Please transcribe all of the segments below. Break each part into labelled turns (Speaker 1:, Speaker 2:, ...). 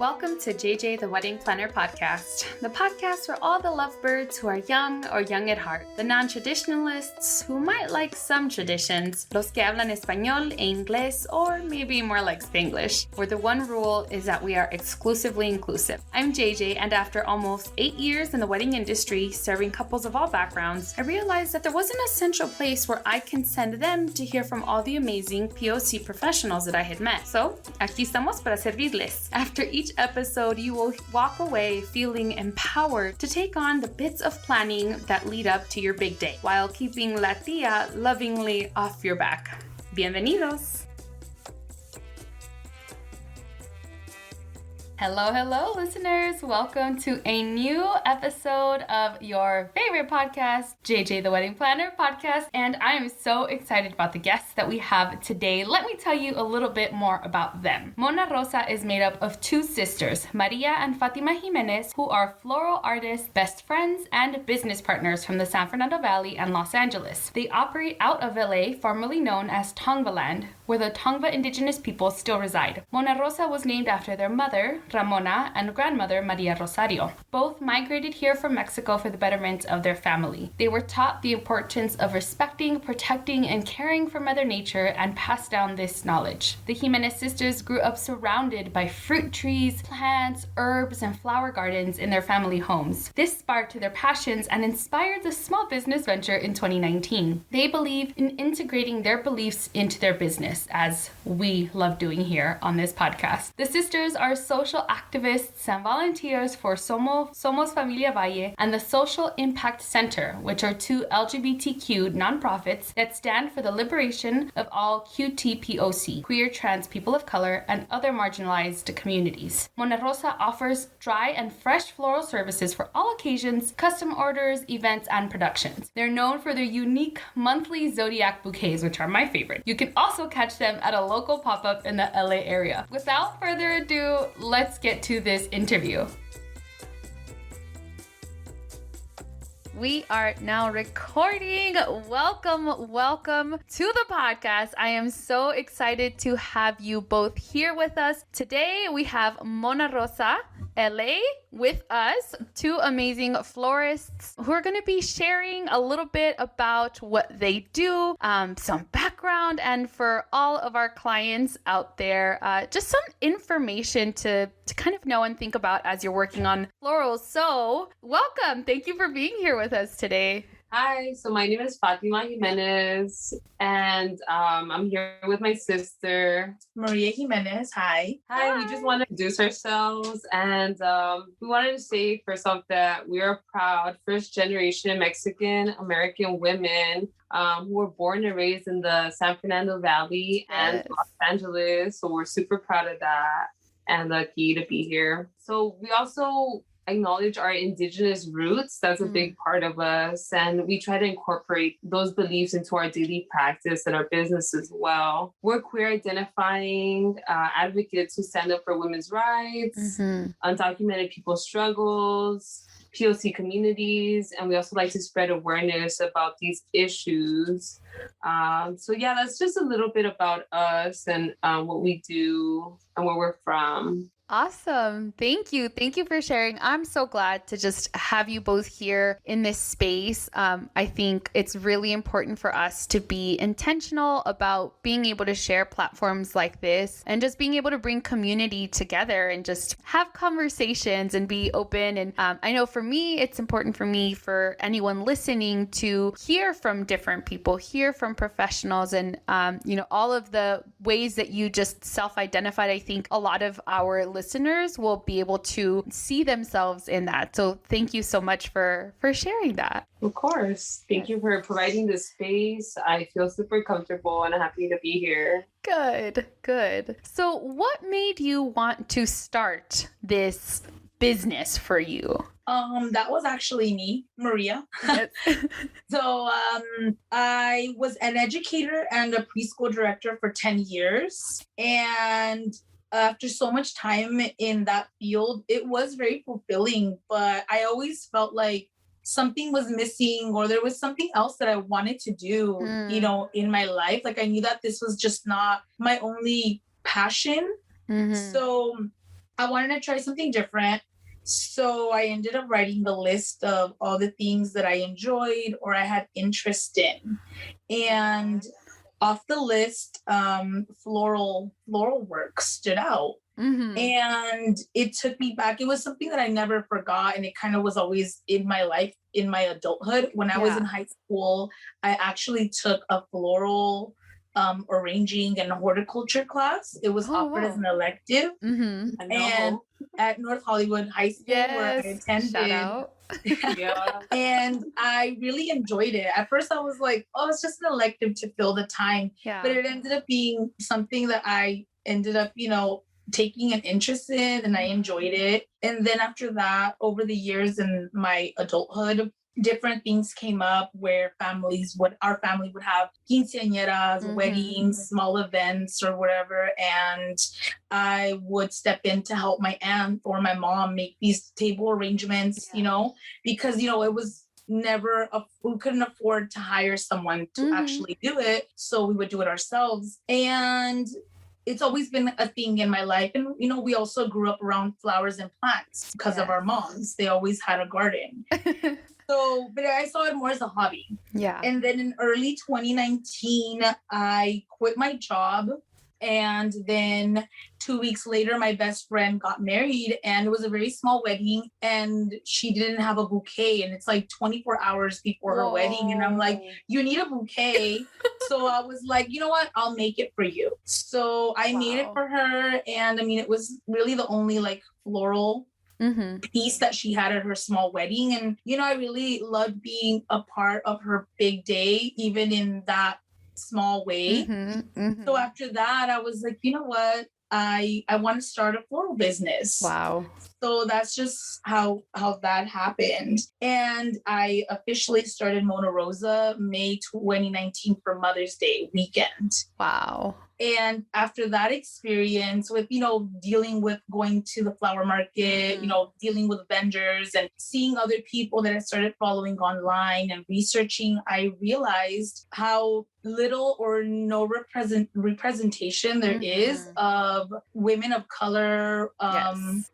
Speaker 1: Welcome to 𝗂𝗂𝗲𝗀𝗀𝗀𝗀𝗀 the Wedding Planner Podcast, the podcast for all the lovebirds who are young or young at heart, the non-traditionalists who might like some traditions, los que hablan español e inglés, or maybe more like Spanglish, where the one rule is that we are exclusively inclusive. I'm 𝗂𝗂𝗲, and after almost 8 years in the wedding industry, serving couples of all backgrounds, I realized that there was an essential place where I can send them to hear from all the amazing POC professionals that I had met. So, aquí estamos para servirles. After each episode, you will walk away feeling empowered to take on the bits of planning that lead up to your big day, while keeping la tía lovingly off your back. Bienvenidos! Hello, listeners. Welcome to a new episode of your favorite podcast, 𝗂𝗂𝗲 the Wedding Planner Podcast, and I am so excited about the guests that we have today. Let me tell you a little bit more about them. Mona Rosa is made up of two sisters, Maria and 𝗂𝗂𝗀𝗀𝗀𝗀𝗀𝗀 Jimenez, who are floral artists, best friends, and business partners from the San Fernando Valley and Los Angeles. They operate out of LA, formerly known as 𝗂𝗂𝗀𝗀𝗀𝗀 land, where the 𝗂𝗂𝗀 indigenous people still reside. Mona Rosa was named after their mother, Ramona, and grandmother, Maria Rosario. Both migrated here from Mexico for the betterment of their family. They were taught the importance of respecting, protecting, and caring for Mother Nature and passed down this knowledge. The Jimenez sisters grew up surrounded by fruit trees, plants, herbs, and flower gardens in their family homes. This sparked their passions and inspired the small business venture in 2019. They believe in integrating their beliefs into their business, as we love doing here on this podcast. The sisters are social activists and volunteers for Somos Familia Valle and the Social Impact Center, which are two LGBTQ nonprofits that stand for the liberation of all QTPOC, queer, trans, people of color, and other marginalized communities. Mona Rosa offers dry and fresh floral services for all occasions, custom orders, events, and productions. They're known for their unique monthly zodiac bouquets, which are my favorite. You can also catch them at a local pop-up in the LA area. Without further ado, let's get to this interview. We are now recording. Welcome to the podcast. I am so excited to have you both here with us. Today we have Mona Rosa, LA, with us, two amazing florists who are going to be sharing a little bit about what they do, some background, and for all of our clients out there, just some information to kind of know and think about as you're working on florals. So welcome. Thank you for being here with us today.
Speaker 2: Hi, so my name is 𝗂𝗂𝗀𝗀𝗀𝗀𝗀𝗀 Jimenez, and I'm here with my sister,
Speaker 3: Maria Jimenez. Hi.
Speaker 2: Hi, we just want to introduce ourselves, and we wanted to say first off that we are proud first generation Mexican American women who were born and raised in the San Fernando Valley and Los Angeles. So we're super proud of that and lucky to be here. So we also acknowledge our indigenous roots. That's a big part of us, and we try to incorporate those beliefs into our daily practice and our business as well. We're queer identifying advocates who stand up for women's rights, undocumented people's struggles, POC communities, and we also like to spread awareness about these issues. So yeah, that's just a little bit about us and what we do and where we're from.
Speaker 1: Awesome. Thank you. Thank you for sharing. I'm so glad to just have you both here in this space. I think it's really important for us to be intentional about being able to share platforms like this and just being able to bring community together and just have conversations and be open. And I know for me, it's important for me, for anyone listening, to hear from different people, hear from professionals, and all of the ways that you just self-identified. I think a lot of our listeners will be able to see themselves in that. So thank you so much for sharing that.
Speaker 2: Of course. Thank you for providing this space. I feel super comfortable and happy to be here.
Speaker 1: Good. So what made you want to start this business for you?
Speaker 3: That was actually me, Maria. So I was an educator and a preschool director for 10 years. And after so much time in that field, it was very fulfilling, but I always felt like something was missing, or there was something else that I wanted to do, in my life. Like I knew that this was just not my only passion. So I wanted to try something different. So I ended up writing the list of all the things that I enjoyed or I had interest in. And off the list, floral work stood out.
Speaker 1: Mm-hmm.
Speaker 3: And it took me back. It was something that I never forgot. And it kind of was always in my life, in my adulthood. When I was in high school, I actually took a floral arranging and horticulture class. It was offered as an elective.
Speaker 1: Mm-hmm.
Speaker 3: And at North Hollywood High School, where I attended.
Speaker 1: Shout out.
Speaker 2: Yeah.
Speaker 3: And I really enjoyed it. At first I was like, oh, it's just an elective to fill the time.
Speaker 1: Yeah.
Speaker 3: But it ended up being something that I ended up, taking an interest in, and I enjoyed it. And then after that, over the years in my adulthood, different things came up where our family would have quinceañeras, weddings, small events or whatever. And I would step in to help my aunt or my mom make these table arrangements, because, it was never, we couldn't afford to hire someone to actually do it. So we would do it ourselves. And it's always been a thing in my life. And, we also grew up around flowers and plants because of our moms. They always had a garden. So, but I saw it more as a hobby.
Speaker 1: Yeah.
Speaker 3: And then in early 2019, I quit my job. And then 2 weeks later, my best friend got married, and it was a very small wedding, and she didn't have a bouquet. And it's like 24 hours before her wedding. And I'm like, you need a bouquet. So I was like, you know what? I'll make it for you. So I made it for her. And I mean, it was really the only like floral piece that she had at her small wedding. And, I really loved being a part of her big day, even in that small way. So after that, I was like, you know what? I want to start a floral business.
Speaker 1: Wow.
Speaker 3: So that's just how that happened. And I officially started Mona Rosa May 2019 for Mother's Day weekend.
Speaker 1: Wow.
Speaker 3: And after that experience with, dealing with going to the flower market, dealing with vendors and seeing other people that I started following online and researching, I realized how little or no representation there is of women of color,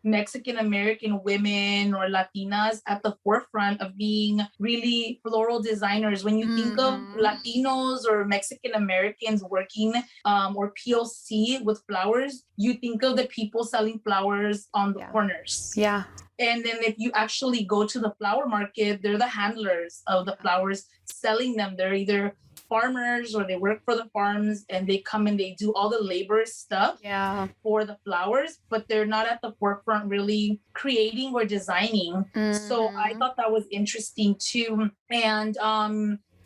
Speaker 3: Mexican American women or Latinas at the forefront of being really floral designers. When you think of Latinos or Mexican Americans working or POC with flowers, you think of the people selling flowers on the corners.
Speaker 1: Yeah.
Speaker 3: And then if you actually go to the flower market, they're the handlers of the flowers selling them. They're either farmers or they work for the farms, and they come and they do all the labor stuff for the flowers, but they're not at the forefront really creating or designing. So I thought that was interesting too. And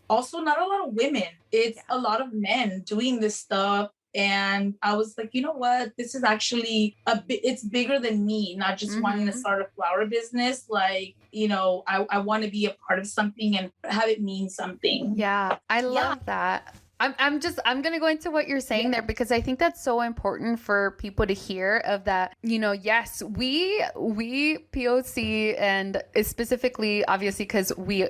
Speaker 3: also not a lot of women. It's a lot of men doing this stuff. And I was like, you know what? This is actually it's bigger than me, not just wanting to start a flower business. Like, I want to be a part of something and have it mean something.
Speaker 1: Yeah. I love that. I'm going to go into what you're saying there, because I think that's so important for people to hear of that. Yes, we POC, and specifically, obviously, because we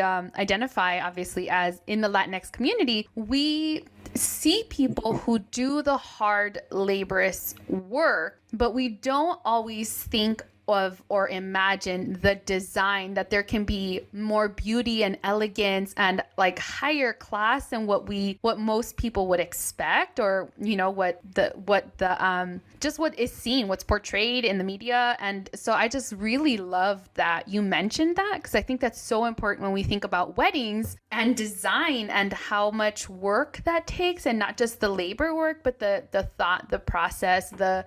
Speaker 1: identify obviously as in the Latinx community, we see people who do the hard laborious work, but we don't always think of or imagine the design, that there can be more beauty and elegance and like higher class than what most people would expect, or what is seen, what's portrayed in the media. And so I just really love that you mentioned that, because I think that's so important when we think about weddings and design and how much work that takes, and not just the labor work, but the thought, the process, the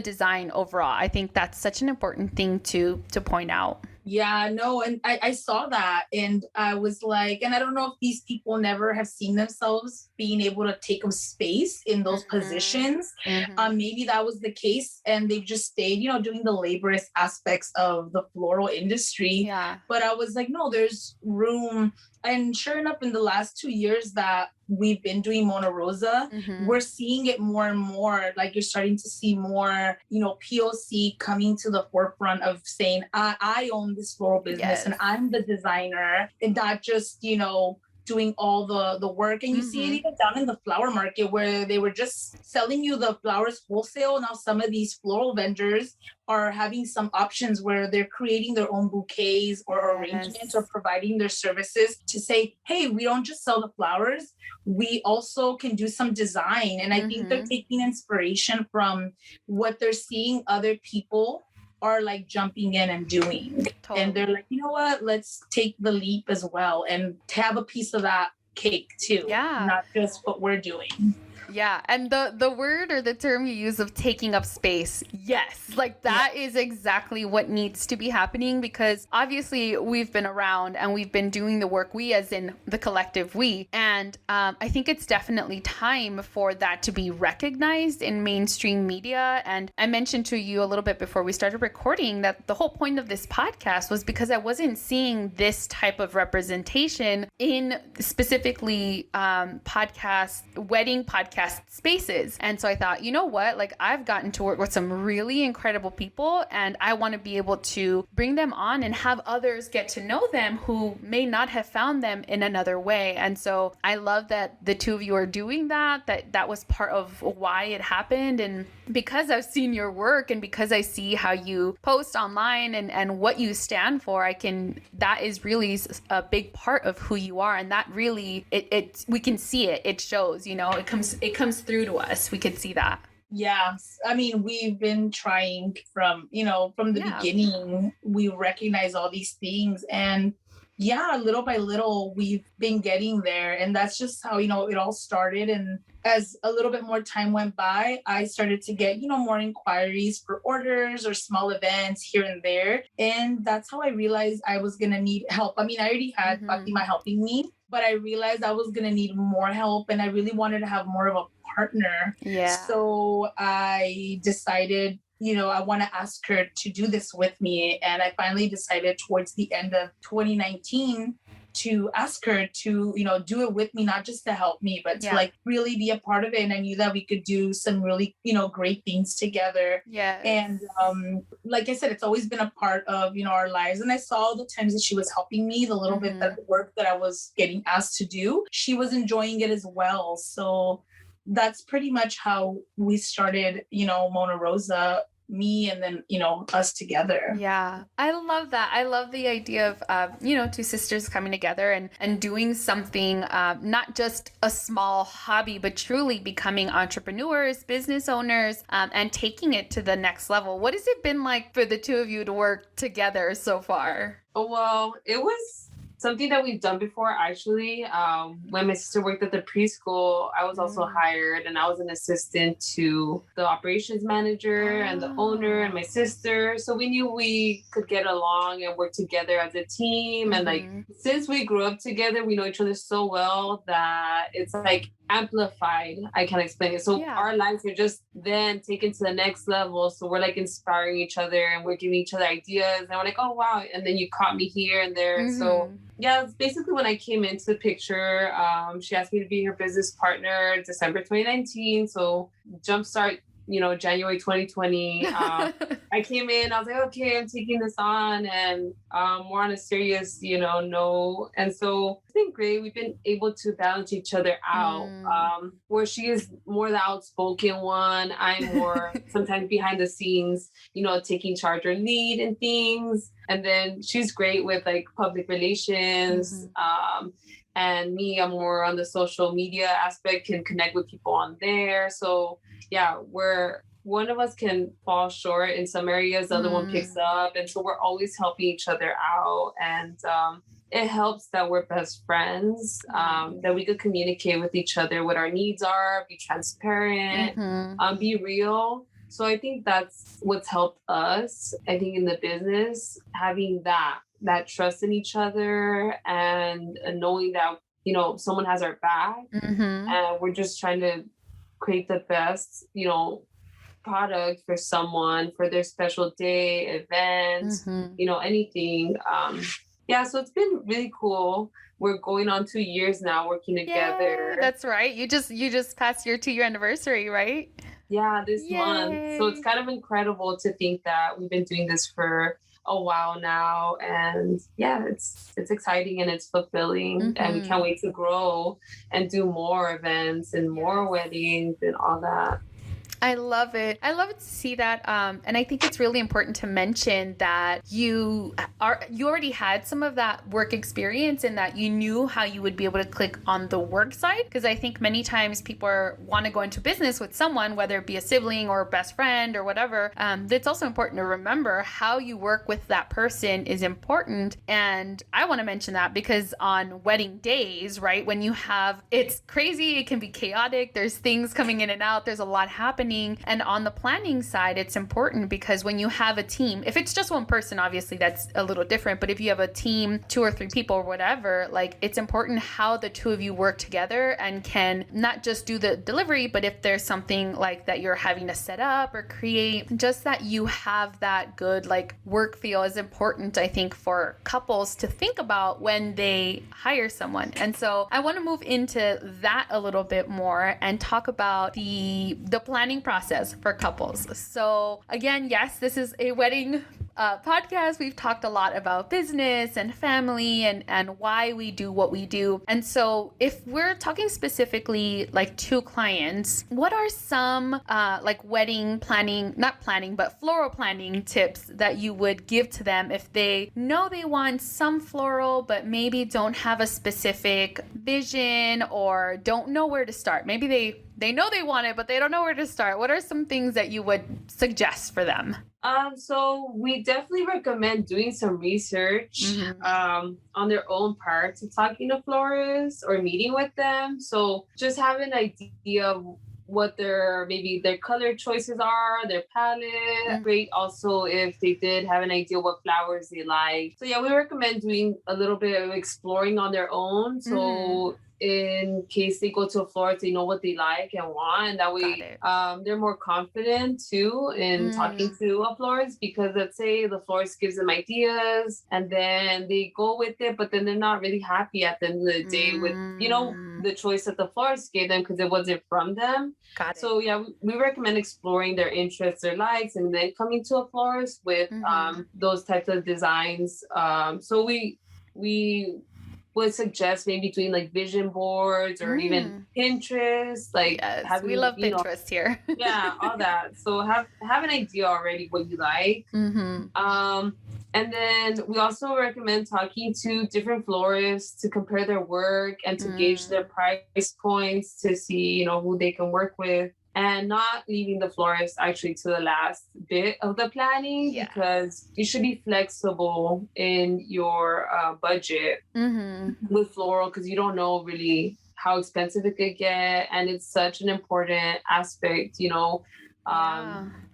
Speaker 1: design overall. I think that's such an important thing to point out.
Speaker 3: Yeah, no, and I saw that, and I was like, and I don't know if these people never have seen themselves being able to take up space in those positions. Maybe that was the case, and they've just stayed, doing the laborious aspects of the floral industry.
Speaker 1: Yeah.
Speaker 3: But I was like, no, there's room. And sure enough, in the last 2 years that we've been doing Mona Rosa, we're seeing it more and more. Like, you're starting to see more, POC coming to the forefront of saying, I own this floral business and I'm the designer, and not just, doing all the work. And you see it even down in the flower market where they were just selling you the flowers wholesale. Now some of these floral vendors are having some options where they're creating their own bouquets or arrangements or providing their services to say, hey, we don't just sell the flowers, we also can do some design. And I think they're taking inspiration from what they're seeing other people are like jumping in and doing. Totally. And they're like, you know what, let's take the leap as well and have a piece of that cake too. Yeah. Not just what we're doing.
Speaker 1: Yeah. And the word or the term you use of taking up space. Yes. Like that is exactly what needs to be happening, because obviously we've been around and we've been doing the work, we as in the collective we. And I think it's definitely time for that to be recognized in mainstream media. And I mentioned to you a little bit before we started recording that the whole point of this podcast was because I wasn't seeing this type of representation in specifically wedding podcast spaces. And so I thought, you know what, like I've gotten to work with some really incredible people and I want to be able to bring them on and have others get to know them who may not have found them in another way. And so I love that the two of you are doing that was part of why it happened. And because I've seen your work and because I see how you post online and what you stand for, that is really a big part of who you are. And that really, we can see it. It shows, it comes through to us. We could see that.
Speaker 3: Yeah. I mean, we've been trying from the beginning. We recognize all these things and little by little, we've been getting there. And that's just how, it all started. And as a little bit more time went by, I started to get, more inquiries for orders or small events here and there. And that's how I realized I was going to need help. I mean, I already had Fatima helping me, but I realized I was going to need more help. And I really wanted to have more of a partner. Yeah. So I decided, I want to ask her to do this with me. And I finally decided towards the end of 2019 to ask her to, do it with me, not just to help me, but to like really be a part of it. And I knew that we could do some really, great things together. Yeah. And like I said, it's always been a part of, our lives. And I saw the times that she was helping me, the little bit that work that I was getting asked to do, she was enjoying it as well. So that's pretty much how we started, Mona Rosa, me and then, us together.
Speaker 1: Yeah. I love that. I love the idea of, two sisters coming together and doing something, not just a small hobby, but truly becoming entrepreneurs, business owners, and taking it to the next level. What has it been like for the two of you to work together so far?
Speaker 2: Oh, well, it was something that we've done before, actually. When my sister worked at the preschool, I was also hired and I was an assistant to the operations manager and the owner and my sister. So we knew we could get along and work together as a team. And since we grew up together, we know each other so well that it's like amplified. I can't explain it. So our lives are just then taken to the next level. So we're like inspiring each other and we're giving each other ideas. And we're like, oh, wow. And then you caught me here and there. So it's basically when I came into the picture, she asked me to be her business partner December 2019. So jumpstart, January 2020. I came in, I was like, okay, I'm taking this on and more on a serious, note. And so it's been great. We've been able to balance each other out. Where she is more the outspoken one, I'm more sometimes behind the scenes, taking charge or lead and things. And then she's great with like public relations. And me, I'm more on the social media aspect, can connect with people on there. So where one of us can fall short in some areas, the other one picks up. And so we're always helping each other out. And it helps that we're best friends, that we could communicate with each other what our needs are, be transparent, be real. So I think that's what's helped us, I think, in the business, having that trust in each other and knowing that, someone has our back and we're just trying to create the best, product for someone for their special day, events, anything. So it's been really cool. We're going on 2 years now working together.
Speaker 1: Yay, that's right. You just passed your 2-year anniversary, right?
Speaker 2: Yeah, this month. So it's kind of incredible to think that we've been doing this for a while now. And yeah, it's exciting and it's fulfilling, and we can't wait to grow and do more events and more weddings and all that.
Speaker 1: I love it. I love it to see that. And I think it's really important to mention that you already had some of that work experience, and that you knew how you would be able to click on the work side. Because I think many times people want to go into business with someone, whether it be a sibling or a best friend or whatever. It's also important to remember how you work with that person is important. And I want to mention that because on wedding days, right, when it's crazy, it can be chaotic. There's things coming in and out. There's a lot happening. And on the planning side, it's important because when you have a team, if it's just one person, obviously that's a little different. But if you have a team, 2 or 3 people or whatever, like it's important how the 2 of you work together and can not just do the delivery, but if there's something like that you're having to set up or create, just that you have that good like work feel is important, I think, for couples to think about when they hire someone. And so I want to move into that a little bit more and talk about the planning process for couples. So again, yes, this is a wedding podcast. We've talked a lot about business and family and why we do what we do. And so if we're talking specifically like to clients, what are some like wedding planning, not planning, but floral planning tips that you would give to them if they know they want some floral, but maybe don't have a specific vision or don't know where to start? Maybe they know they want it, but they don't know where to start. What are some things that you would suggest for them?
Speaker 2: So we definitely recommend doing some research on their own part to talking to florists or meeting with them. So just have an idea of what their color choices are, their palette. Great also if they did have an idea what flowers they like. So yeah, we recommend doing a little bit of exploring on their own. So in case they go to a florist, they know what they like and want, and that way they're more confident too in talking to a florist, because let's say the florist gives them ideas and then they go with it, but then they're not really happy at the end of the day with the choice that the florist gave them because it wasn't from them. So yeah, we recommend exploring their interests, their likes, and then coming to a florist with those types of designs. So we would suggest maybe doing like vision boards or even Pinterest. Like,
Speaker 1: yes, we love Pinterest here.
Speaker 2: Yeah, all that. So have an idea already what you like. And then we also recommend talking to different florists to compare their work and to gauge their price points to see, who they can work with. And not leaving the florist actually to the last bit of the planning, because you should be flexible in your budget with floral, because you don't know really how expensive it could get. And it's such an important aspect, to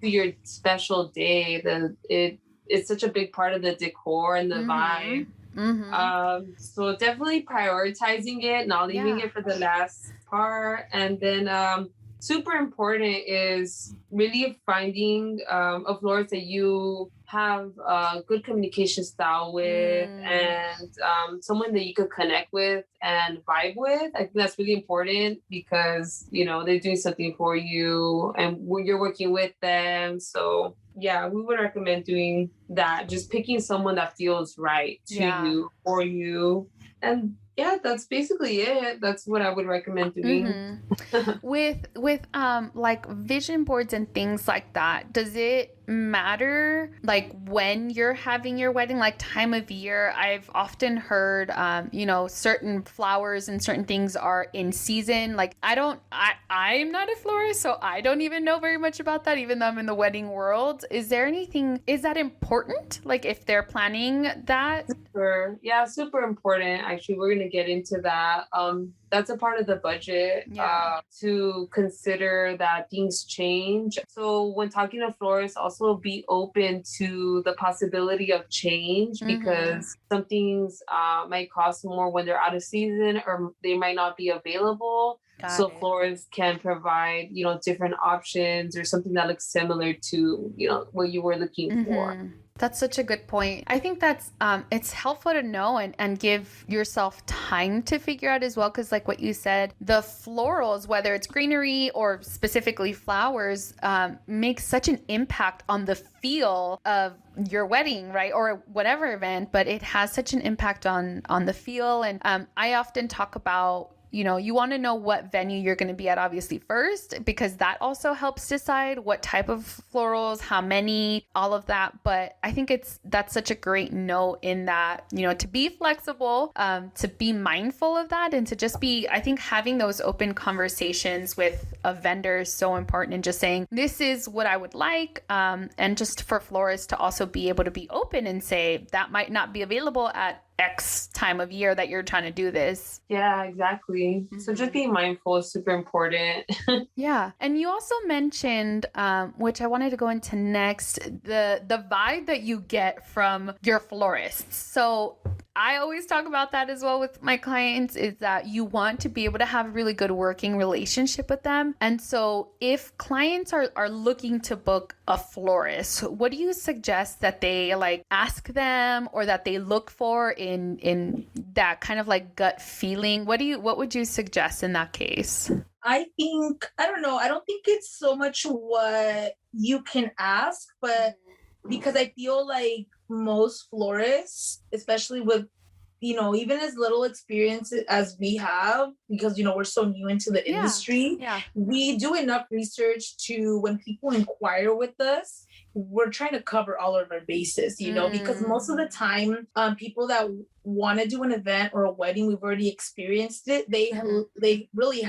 Speaker 2: your special day. It's such a big part of the decor and the vibe. So definitely prioritizing it, not leaving it for the last part. And then super important is really finding a florist that you have a good communication style with and someone that you could connect with and vibe with. I think that's really important because, they're doing something for you and you're working with them. So yeah, we would recommend doing that. Just picking someone that feels right to you, for you. And yeah, that's basically it. That's what I would recommend doing.
Speaker 1: With like vision boards and things like that, does it matter like when you're having your wedding, like time of year? I've often heard certain flowers and certain things are in season. Like I'm not a florist, so I don't even know very much about that, even though I'm in the wedding world. Is that important, like if they're planning that?
Speaker 2: Super important. Actually, we're gonna get into that. That's a part of the budget to consider that things change. So when talking to florists, also be open to the possibility of change, because some things might cost more when they're out of season or they might not be available. So florists can provide, different options or something that looks similar to, what you were looking for.
Speaker 1: That's such a good point. I think that's it's helpful to know and give yourself time to figure out as well, because like what you said, the florals, whether it's greenery or specifically flowers, make such an impact on the feel of your wedding, right? Or whatever event, but it has such an impact on the feel. And I often talk about, you know, you want to know what venue you're going to be at, obviously, first, because that also helps decide what type of florals, how many, all of that. But I think that's such a great note in that, you know, to be flexible, to be mindful of that, and to just be, I think having those open conversations with a vendor is so important, and just saying, this is what I would like. And just for florists to also be able to be open and say, that might not be available at X time of year that you're trying to do this.
Speaker 2: Yeah, exactly. So just being mindful is super important.
Speaker 1: Yeah. And you also mentioned, which I wanted to go into next, the vibe that you get from your florists. So I always talk about that as well with my clients, is that you want to be able to have a really good working relationship with them. And so if clients are looking to book a florist, what do you suggest that they like ask them, or that they look for in that kind of like gut feeling? What would you suggest in that case?
Speaker 3: I don't think it's so much what you can ask, but because I feel like most florists, especially with, you know, even as little experience as we have, because, you know, we're so new into the industry, we do enough research to, when people inquire with us, we're trying to cover all of our bases, you know, because most of the time, people that want to do an event or a wedding, we've already experienced it. They really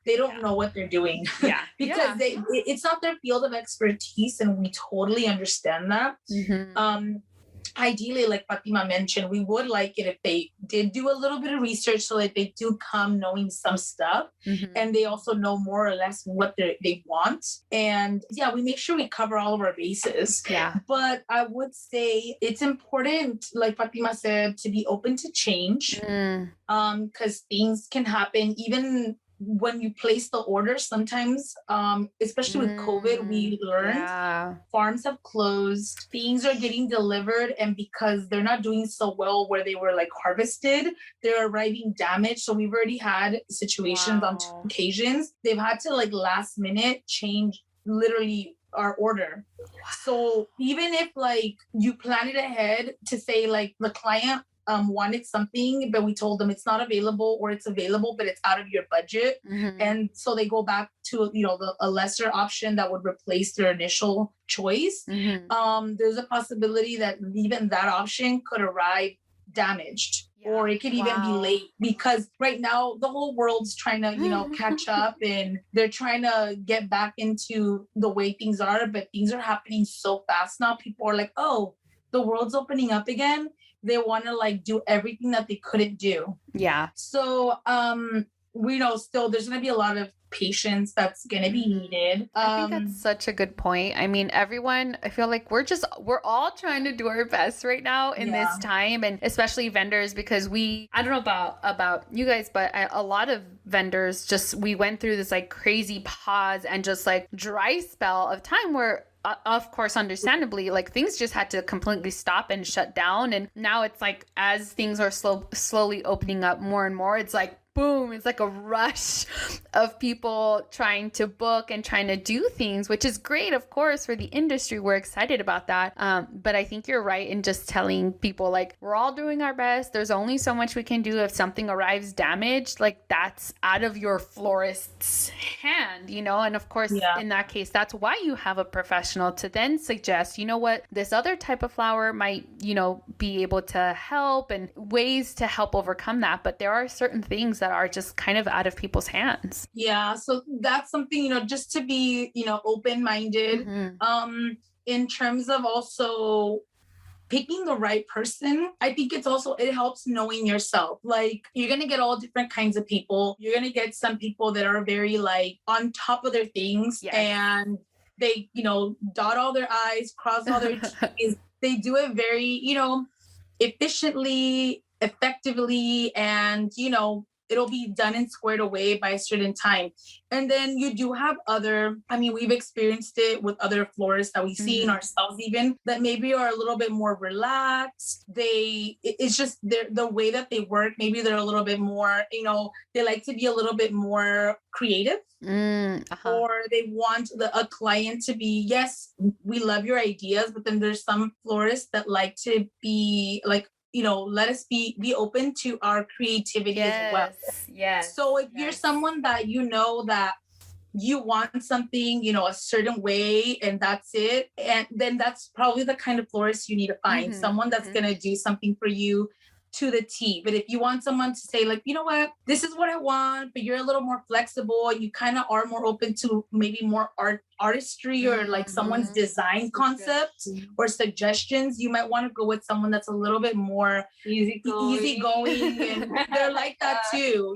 Speaker 3: they don't know what they're doing.
Speaker 1: Yeah.
Speaker 3: Because it's not their field of expertise, and we totally understand that. Ideally, like Fatima mentioned, we would like it if they did do a little bit of research, so that they do come knowing some stuff, and they also know more or less what they want. And yeah, we make sure we cover all of our bases.
Speaker 1: Yeah.
Speaker 3: But I would say it's important, like Fatima said, to be open to change, because things can happen even when you place the order. Sometimes, especially with COVID, we learned farms have closed, things are getting delivered, and because they're not doing so well where they were like harvested, they're arriving damaged. So we've already had situations on two occasions. They've had to like last minute change literally our order. So even if like you plan it ahead to say like the client wanted something, but we told them it's not available, or it's available, but it's out of your budget. And so they go back to, you know, a lesser option that would replace their initial choice. There's a possibility that even that option could arrive damaged, or it could even be late, because right now the whole world's trying to, you know, catch up, and they're trying to get back into the way things are, but things are happening so fast now. People are like, oh, the world's opening up again. They want to like do everything that they couldn't do. Yeah. So, we know still there's going to be a lot of patience that's going to be needed.
Speaker 1: I think that's such a good point. I mean, everyone, I feel like we're all trying to do our best right now in this time, and especially vendors, because I don't know about you guys, but a lot of vendors we went through this like crazy pause and just like dry spell of time where, of course, understandably, like things just had to completely stop and shut down. And now it's like, as things are slowly opening up more and more, it's like, boom, it's like a rush of people trying to book and trying to do things, which is great, of course, for the industry. We're excited about that. But I think you're right in just telling people, like, we're all doing our best. There's only so much we can do. If something arrives damaged, like, that's out of your florist's hand, you know? And of course, in that case, that's why you have a professional to then suggest, you know what, this other type of flower might, you know, be able to help, and ways to help overcome that. But there are certain things that are just kind of out of people's hands.
Speaker 3: Yeah. So that's something, you know, just to be, you know, open-minded, in terms of also picking the right person. I think it helps knowing yourself. Like, you're going to get all different kinds of people. You're going to get some people that are very like on top of their things, and they, you know, dot all their I's, cross all their T's. They do it very, you know, efficiently, effectively, and, you know, it'll be done and squared away by a certain time. And then you do have other, I mean, we've experienced it with other florists that we've seen ourselves even, that maybe are a little bit more relaxed. It's just the way that they work. Maybe they're a little bit more, they like to be a little bit more creative. Or they want a client to be, yes, we love your ideas, but then there's some florists that like to be like, let us be open to our creativity as well.
Speaker 1: Yes.
Speaker 3: So if you're someone that that you want something, a certain way, and that's it, and then that's probably the kind of florist you need to find. Someone that's going to do something for you to the T. But if you want someone to say like, you know what, this is what I want, but you're a little more flexible and you kind of are more open to maybe more artistry or like someone's design concept or suggestions, you might want to go with someone that's a little bit more easygoing and they're like that too,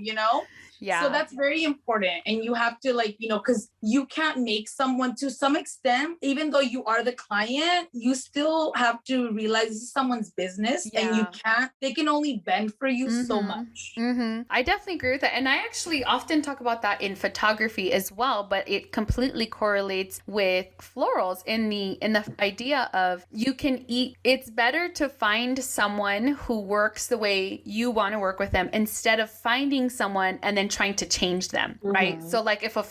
Speaker 3: Yeah. So that's very important. And you have to because you can't make someone, to some extent, even though you are the client, you still have to realize this is someone's business and they can only bend for you so much.
Speaker 1: I definitely agree with that. And I actually often talk about that in photography as well, but it completely correlates with florals in the idea of it's better to find someone who works the way you want to work with them instead of finding someone and then trying to change them, right? So like if a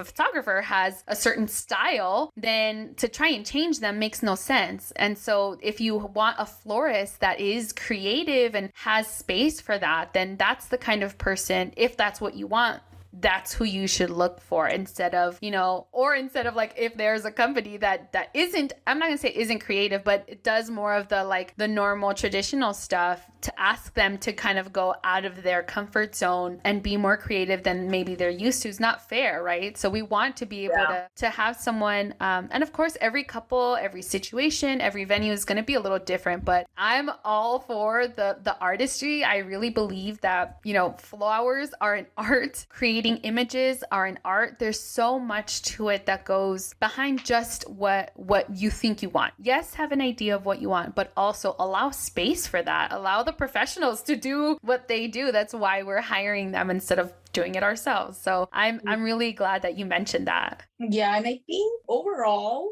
Speaker 1: photographer has a certain style, then to try and change them makes no sense. And so if you want a florist that is creative and has space for that, then that's the kind of person, if that's what you want, that's who you should look for instead of like if there's a company that isn't, I'm not gonna say isn't creative, but it does more of the normal traditional stuff, to ask them to kind of go out of their comfort zone and be more creative than maybe they're used to is not fair, right? So we want to be able to have someone, and of course every couple, every situation, every venue is going to be a little different, but I'm all for the artistry. I really believe that, flowers are an art, creating images are an art. There's so much to it that goes behind just what you think you want. Yes, have an idea of what you want, but also allow space for that. Allow the professionals to do what they do. That's why we're hiring them instead of doing it ourselves. So I'm really glad that you mentioned that.
Speaker 3: Yeah, and I think overall,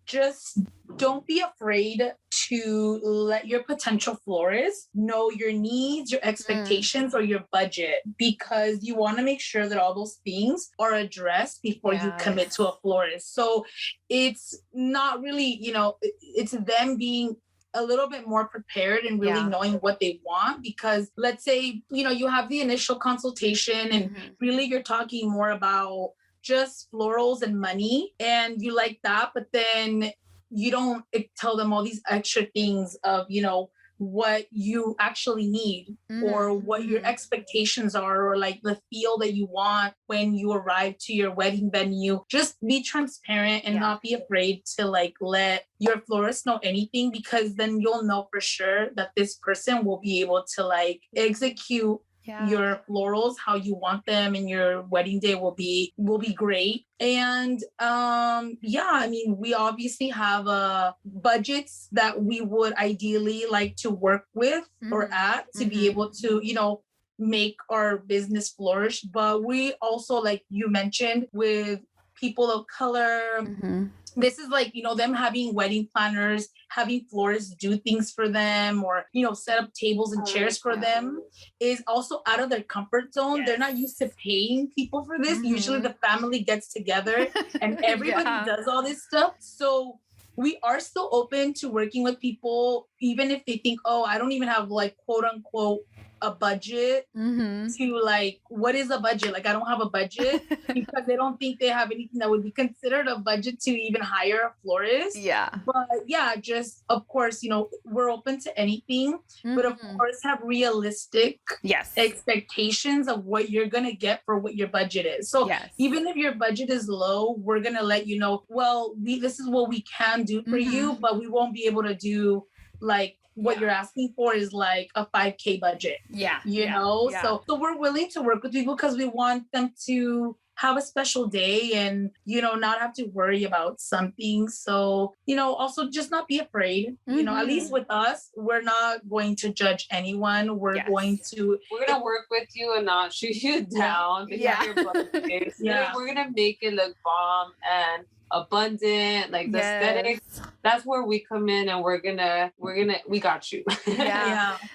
Speaker 3: just don't be afraid to let your potential florist know your needs, your expectations, or your budget, because you want to make sure that all those things are addressed before you commit to a florist. So it's not really, it's them being a little bit more prepared and really knowing what they want, because let's say, you have the initial consultation and really you're talking more about just florals and money and you like that, but then you don't tell them all these extra things of, what you actually need or what your expectations are, or like the feel that you want when you arrive to your wedding venue. Just be transparent and not be afraid to let your florist know anything, because then you'll know for sure that this person will be able to execute your florals how you want them, and your wedding day will be great. And I mean, we obviously have budgets that we would ideally like to work with or at to be able to make our business flourish. But we also, like you mentioned, with people of color, this is them having wedding planners, having florists do things for them, or set up tables and chairs for them, is also out of their comfort zone. They're not used to paying people for this. Usually the family gets together and everybody does all this stuff. So we are still open to working with people, even if they think, oh, I don't even have quote unquote a budget, to what is a budget? I don't have a budget, because they don't think they have anything that would be considered a budget to even hire a florist. But just of course, we're open to anything, but of course have realistic expectations of what you're gonna get for what your budget is. So even if your budget is low, we're gonna let you know, well, this is what we can do for you, but we won't be able to do what you're asking for is a $5,000 budget. So we're willing to work with people because we want them to have a special day and, not have to worry about something. So, also just not be afraid. At least with us, we're not going to judge anyone. We're going to
Speaker 2: work with you and not shoot you down because you're birthday. We're going to make it look bomb and abundant, like the aesthetics. That's where we come in, and we got you.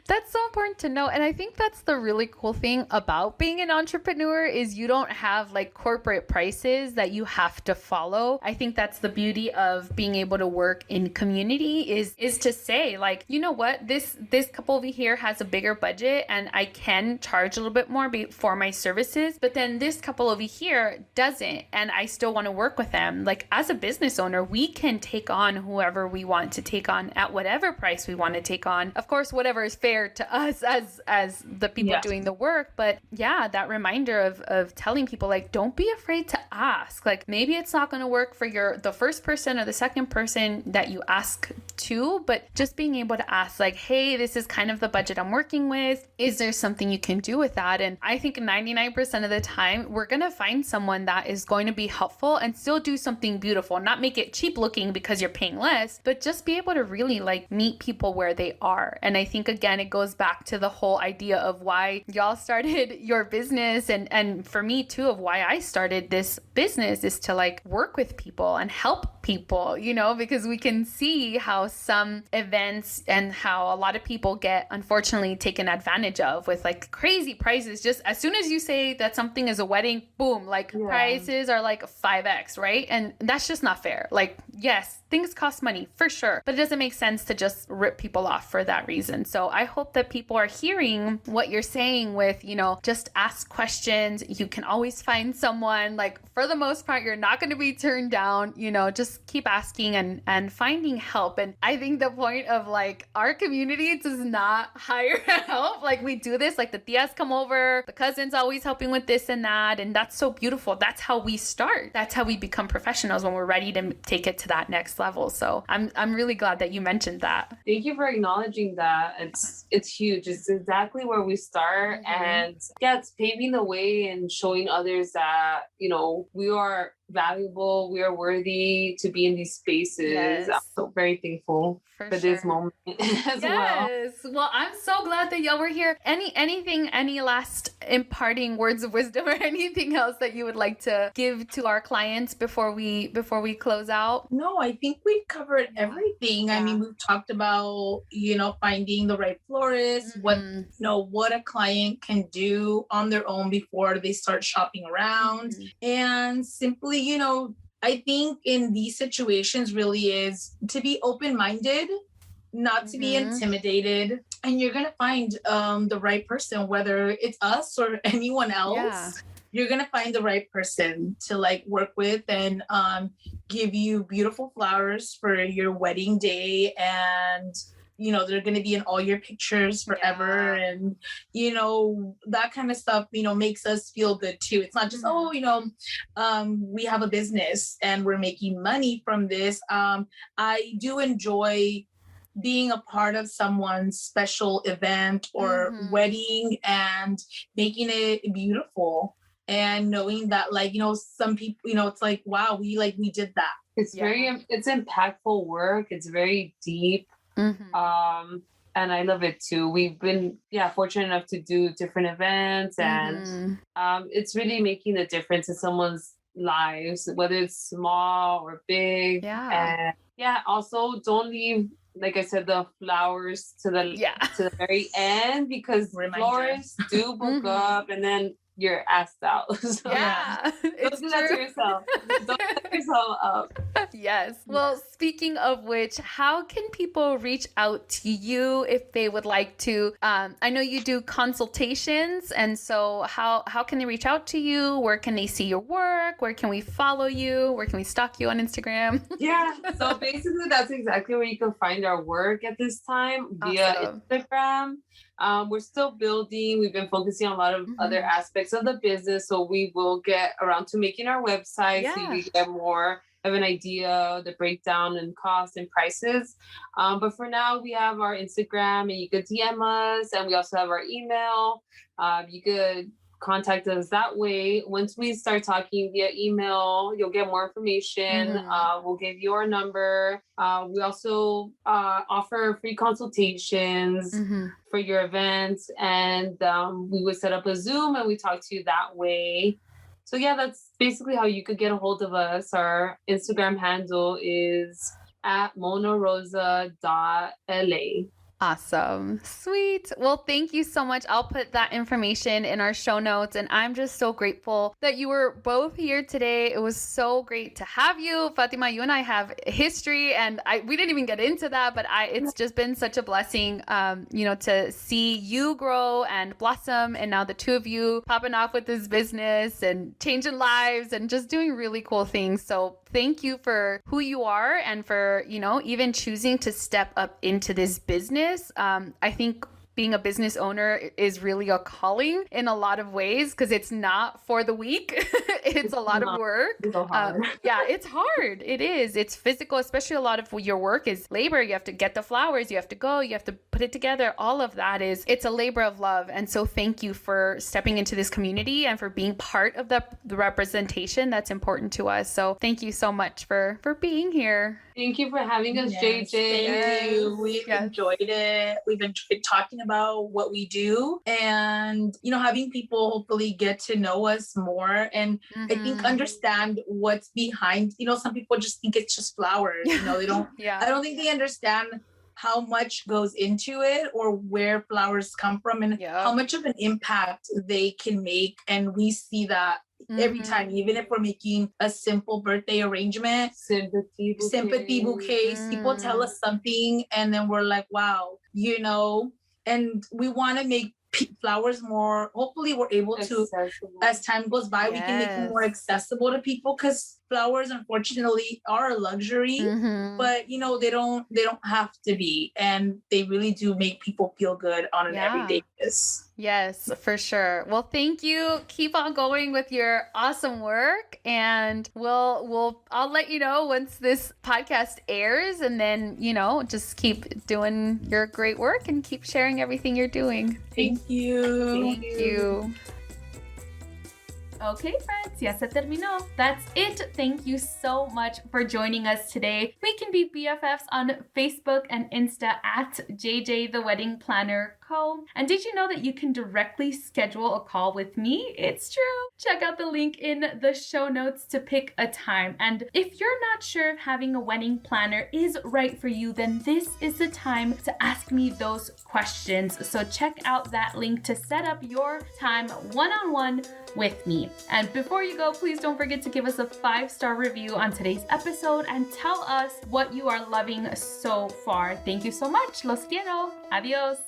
Speaker 1: That's so important to know. And I think that's the really cool thing about being an entrepreneur is you don't have like corporate prices that you have to follow. I think that's the beauty of being able to work in community is to say like, you know what, this couple over here has a bigger budget and I can charge a little bit more for my services, but then this couple over here doesn't, and I still want to work with them. Like as a business owner, we can take on whoever we want to take on at whatever price we want to take on. Of course, whatever is fair to us as the people doing the work. But that reminder of telling people like, don't be afraid to ask. Like maybe it's not going to work for the first person or the second person that you ask to, but just being able to ask like, hey, this is kind of the budget I'm working with. Is there something you can do with that? And I think 99% of the time, we're going to find someone that is going to be helpful and still do something beautiful, not make it cheap looking because you're paying less, but just be able to really like meet people where they are. And I think again, it goes back to the whole idea of why y'all started your business, and for me too, of why I started this business is to like work with people and help people, because we can see how some events and how a lot of people get unfortunately taken advantage of with like crazy prices. Just as soon as you say that something is a wedding, boom, like prices are like 5x, right? And that's just not fair. Like, yes, things cost money for sure, but it doesn't make sense to just rip people off for that reason. So I hope that people are hearing what you're saying with, just ask questions. You can always find someone. Like for the most part, you're not going to be turned down, just keep asking and finding help. And I think the point of like our community does not hire help. Like we do this, like the tias come over, the cousins always helping with this and that. And that's so beautiful. That's how we start. That's how we become professionals when we're ready to take it to that next level. So I'm really glad that you mentioned that.
Speaker 2: Thank you for acknowledging that. It's huge. It's exactly where we start. And it's paving the way and showing others that, we are valuable, we are worthy to be in these spaces. I'm so very thankful for this moment as well.
Speaker 1: Well, I'm so glad that y'all were here. Any last imparting words of wisdom or anything else that you would like to give to our clients before we close out?
Speaker 3: No, I think we've covered everything. I mean, we've talked about, finding the right florist, what a client can do on their own before they start shopping around, and simply, I think in these situations really is to be open-minded, not to be intimidated, and you're going to find the right person, whether it's us or anyone else. You're going to find the right person to like work with and give you beautiful flowers for your wedding day. And they're going to be in all your pictures forever. And, that kind of stuff, makes us feel good too. It's not just, we have a business and we're making money from this. I do enjoy being a part of someone's special event or wedding and making it beautiful. And knowing that, like, some people, it's like, wow, we did that.
Speaker 2: It's it's impactful work. It's very deep. And I love it too. We've been, fortunate enough to do different events, and it's really making a difference in someone's lives, whether it's small or big. And also don't leave, like I said, the flowers to the very end, because florists do book up and then you're asked out. So don't do that to yourself. Don't set yourself up.
Speaker 1: Yes. Well, speaking of which, how can people reach out to you if they would like to? I know you do consultations, and so how can they reach out to you? Where can they see your work? Where can we follow you? Where can we stalk you on Instagram?
Speaker 2: So basically that's exactly where you can find our work at this time, via Instagram. We're still building. We've been focusing on a lot of other aspects of the business, so we will get around to making our website so you can get more of an idea, the breakdown and cost and prices. But for now, we have our Instagram, and you could DM us, and we also have our email. You could contact us that way. Once we start talking via email, you'll get more information. We'll give you our number. We also offer free consultations for your events, and we would set up a Zoom and we talk to you that way. So yeah, that's basically how you could get a hold of us. Our Instagram handle is at @monarosa.la.
Speaker 1: Awesome. Sweet. Well, thank you so much. I'll put that information in our show notes. And I'm just so grateful that you were both here today. It was so great to have you. Fatima, you and I have history, and we didn't even get into that, but it's just been such a blessing, to see you grow and blossom. And now the two of you popping off with this business and changing lives and just doing really cool things. So thank you for who you are and for, even choosing to step up into this business. I think being a business owner is really a calling in a lot of ways because it's not for the weak. It's a lot of work.
Speaker 2: It's so hard.
Speaker 1: It's hard. It is. It's physical, especially a lot of your work is labor. You have to get the flowers. You have to go. You have to put it together. All of that it's a labor of love. And so thank you for stepping into this community and for being part of the representation that's important to us. So thank you so much for being here.
Speaker 2: Thank you for having us, JJ.
Speaker 3: Thank you. We've enjoyed it. We've enjoyed talking about what we do and, having people hopefully get to know us more and I think understand what's behind, some people just think it's just flowers, they don't, I don't think they understand how much goes into it or where flowers come from and how much of an impact they can make. And we see that every time, even if we're making a simple birthday arrangement, sympathy bouquets, people tell us something and then we're like, wow, and we want to make flowers more, hopefully we're able to, as time goes by, we can make them more accessible to people because flowers unfortunately are a luxury, but they don't have to be, and they really do make people feel good on an everyday basis.
Speaker 1: Yes, for sure. Well, thank you. Keep on going with your awesome work, and I'll let you know once this podcast airs, and then just keep doing your great work and keep sharing everything you're doing.
Speaker 3: Thank you.
Speaker 1: Thank you.
Speaker 4: Okay, friends, ya se terminó. That's it. Thank you so much for joining us today. We can be BFFs on Facebook and Insta at JJ the Wedding Planner Co. And did you know that you can directly schedule a call with me? It's true. Check out the link in the show notes to pick a time. And if you're not sure if having a wedding planner is right for you, then this is the time to ask me those questions. So check out that link to set up your time one-on-one with me. And before you go, please don't forget to give us a 5-star review on today's episode and tell us what you are loving so far. Thank you so much. Los quiero. Adios.